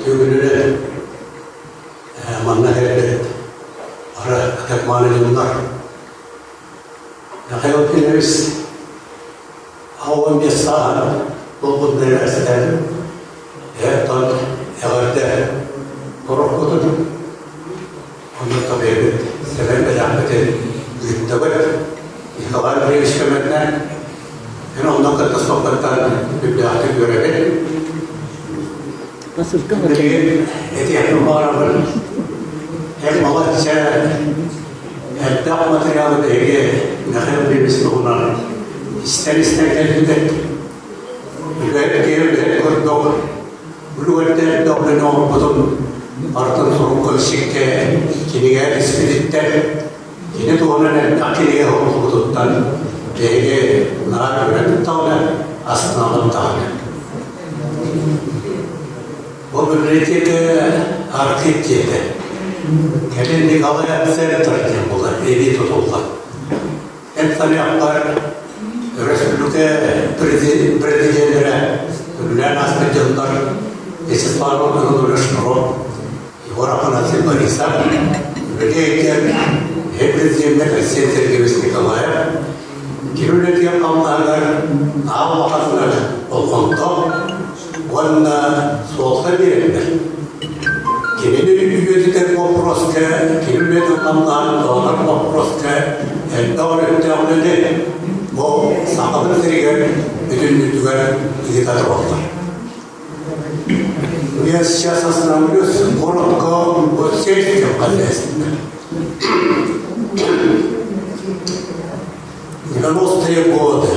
tüyününe manna herdet. Ara atakmanı yıllar. Yakayot dinlemiş. Havan bir saat dolgun derlersen ton everde torok kutudum. Onu tabi evet. Seven ve rahmeti yüktebet. İhtivar bir ilişkimden ben ondan kadar sohbetten bir aktif görevi. Nasıl kalır? Etiyatın bağırır. Hem Allah'ça elbette materyali de nehir bir misluğuna ister geldi. Ülket geldi, gördük. Ülkette doğru olmadım. Artık sorun kılışıkke kini gel ispiritte. Kini doğrudan akiliye hukukuttan Ege nar gören tavla aslında alan tavla. Bu bürriyete arkit yedi. Kendini kalaya seri tarihten bular, evi tutullar. Hep tanıyaklar, Resulüke prezidentlere, ürülen askercanlar, Esisparlı'nın ulaşmıyor. Yuvarapın asıl barisa, ürüyeyken hep prezidentle sensör gibisini kalaya. Kirület yapanlarlar, ağ vakasına olkonda, onunla soğukta verirler. Kiminin üyediler vопроска, kiminin adamlar doğar vопроска, devlette öyle bu sahabın sürüyor, bütün lütfüler indikatör oldular. Я сейчас остановлюсь коротко в сельском хозяйстве. 90-е годы,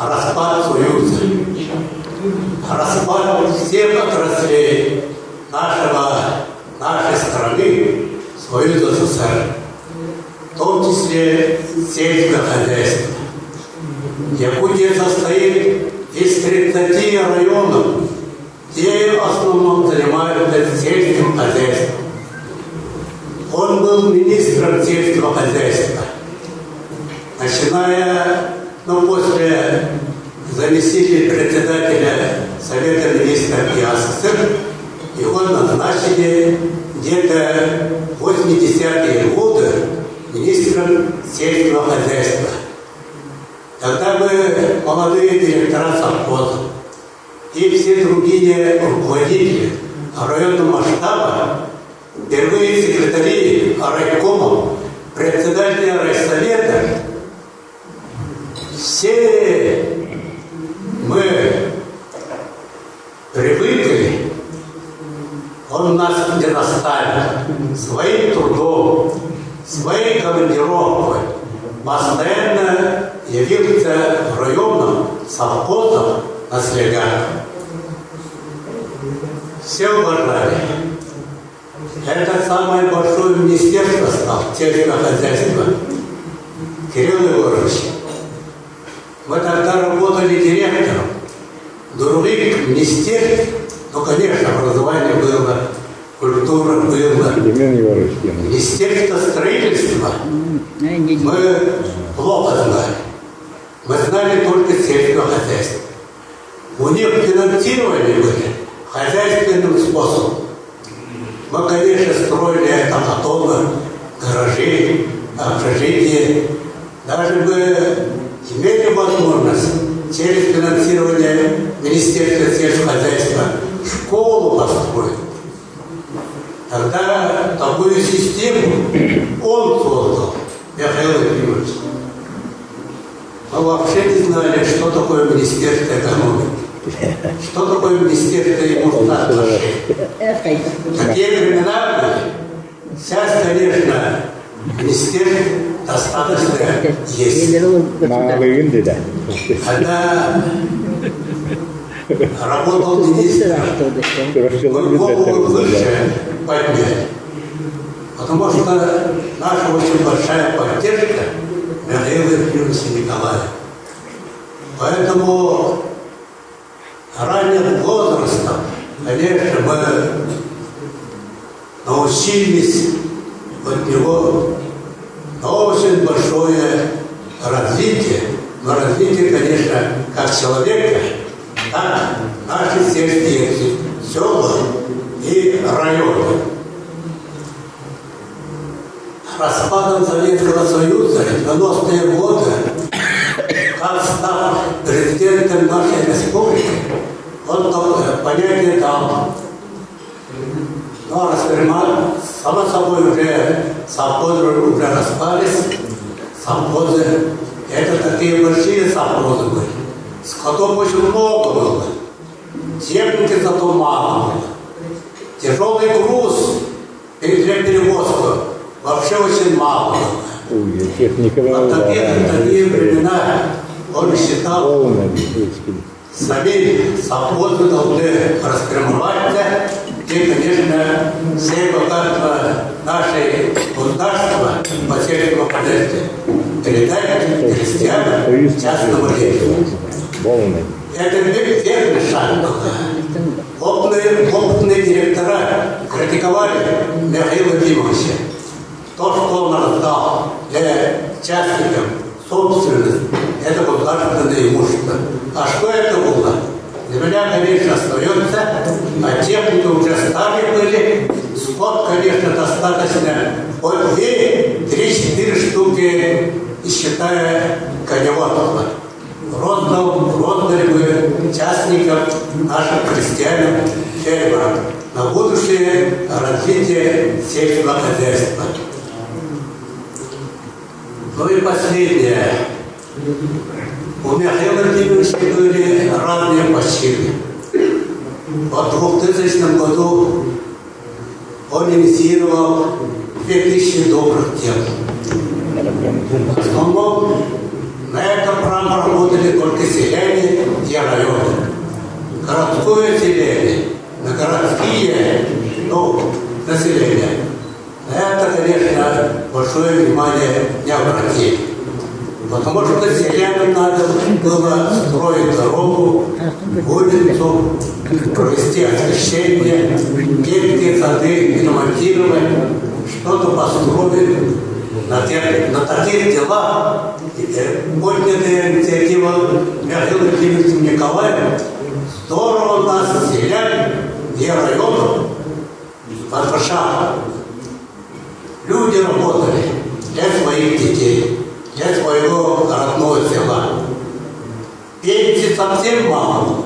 распад Союза, распад всех отраслей нашей страны, Союза СССР, в том числе сельское хозяйство. Якутия состоит из 30 районов, где в основном занимаются сельским хозяйством. Он был министром сельского хозяйства. Начиная, после заместителя председателя Совета министров СССР, его назначили где-то 80-е годы министром сельского хозяйства. Тогда мы, молодые директора совхоза и все другие руководители районного масштаба, впервые секретари райкомов, председатели райсовета, все мы привыкли, он нас не наставил своим трудом, своей командировкой, постоянно явился в районном совхозом на слегах. Все уважали. Это самое большое министерство стало, сельского хозяйства. Кирилл Егорович, мы тогда работали директором других министерств, ну, конечно, образование было, культура была, министерство строительства мы плохо знали. Мы знали только сельское хозяйство. У них финансирование были хозяйственным способом. Мы, конечно, строили атомы, гаражи, общежития. Даже мы имели возможность через финансирование Министерства сельского хозяйства школу построить. Тогда такую систему он создал, Михаил Ефимович. Мы вообще не знали, что такое Министерство экономики, что такое Министерство имущественных отношений. Такие времена были. Сейчас, конечно, министерство достаточно есть. Когда работал министр, мы голову выше подняли. Потому что наша очень большая поддержка Михаила Ефимовича Николаева. Поэтому ранним возрастом, конечно, мы научились от него на очень большое развитие. Но развитие, конечно, как человека, так наши сельские села распадом Советского Союза, 90-е годы, как стал президентом нашей республики, он понятие дал. Но само собой уже совхозы уже распались, совхозы, это такие большие совхозы были. Скотов очень много было, техники зато мало было. Тяжелый груз для перевозки вообще очень мало было. Вот такие времена он считал, сами совхозы должны распрямоваться, и, конечно, все богатства нашей государства по сельскому хозяйству передать крестьянам частного леса. Это верный шаг был. Опытные директора критиковали Михаила Ефимовича. То, что он раздал для частников собственность, это государственное имущество. А что это было? Для меня, конечно, остается, а техники уже старые были. Скот, конечно, достаточно от 2-3-4 штуки, считая коневодство. Роздали бы частников, наших крестьянам, фермеров на будущее развитие сельского хозяйства. Ну и последнее. У Михаила Владимировича были разные почины. В 2000 году он инициировал 2000 добрых дел. В основном на этом работали только селяне и районы. Городское селение, на городские население. На это, конечно, большое внимание не обратили. Потому что селянам надо было строить дорогу, улицу, провести освещение, детские сады ремонтировать, что-то построить. На таких делах поднятая инициатива Михаила Владимировича Николаева здорово нас, селян и районов, подпошла. Люди работали для своих детей, для своего родного села. Пенсии совсем мало,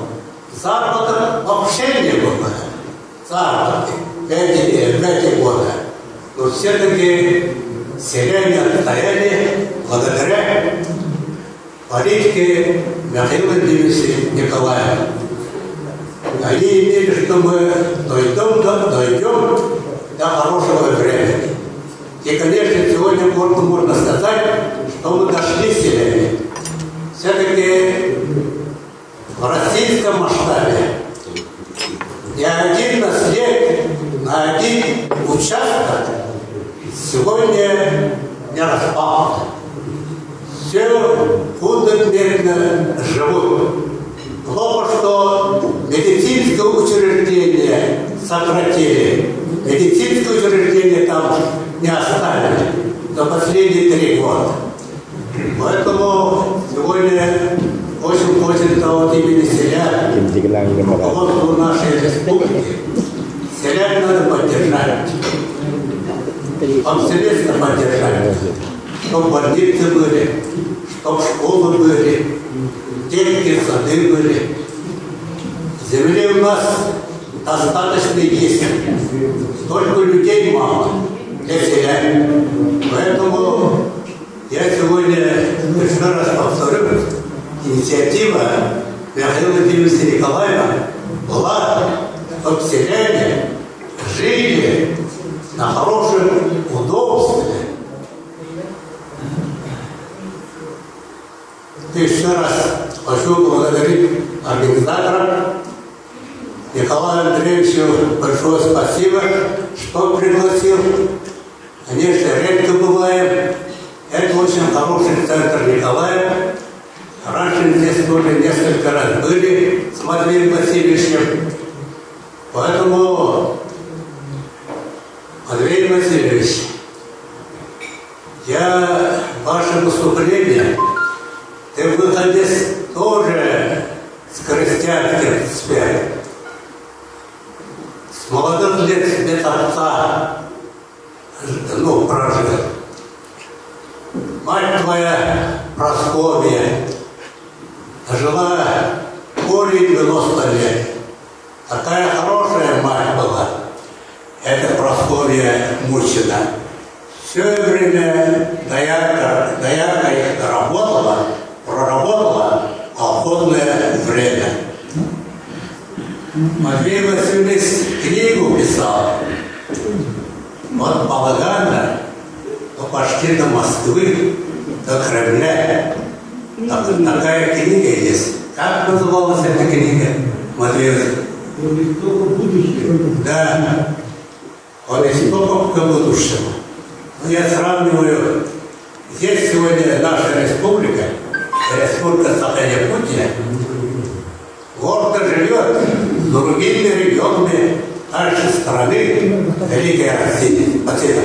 заработок вообще не было. Заработки в эти годы. Но все-таки селяне отстояли благодаря политике Михаила Владимировича Николаева. Они имели, что мы дойдем до хорошего времени. И, конечно, сегодня можно сказать, что мы дошли селяне. Все-таки в российском масштабе ни один наследник на один участок сегодня не распался. Все удобно живут. Плохо, что медицинское учреждение сократили. Медицинское учреждение там не оставили за последние 3 года. Поэтому сегодня очень хочется вот именно селян, руководству нашей республики. Селян надо поддержать. Абсолютно поддержать. Чтобы больницы были, чтобы школы были, детские сады были. Земли у нас достаточно есть. Только людей мало для селян. Поэтому я сегодня еще раз повторю, инициатива Михаила Владимировича Николаева была, чтобы селяне жили на хорошем удобстве. Еще раз хочу благодарить организаторам. Николаю Андреевичу большое спасибо, что пригласил. Конечно, редко бываем. Это очень хороший центр Николаева. Раньше здесь тоже несколько раз были с Матвеем Васильевичем. Поэтому, Матвей Васильевич, я ваше выступление, ты выходец тоже с крестьянских сфер, с молодых лет отца, прожил. Мать твоя, Прасковья, жила более 90 лет. Такая хорошая мать была. Это Прасковья Мучина. Все время дояркой проработала колхозное время. Матвей Васильевич книгу писал. Вот Балагана, то почти до Москвы, до Кремля. Такая книга есть. Как называлась эта книга, Матвей Васильевич? Да. От истока к будущему. Но я сравниваю. Здесь сегодня наша республика, республика Сахалин-Якутия, гордо живет с другими регионами нашей страны, Великой России. Спасибо.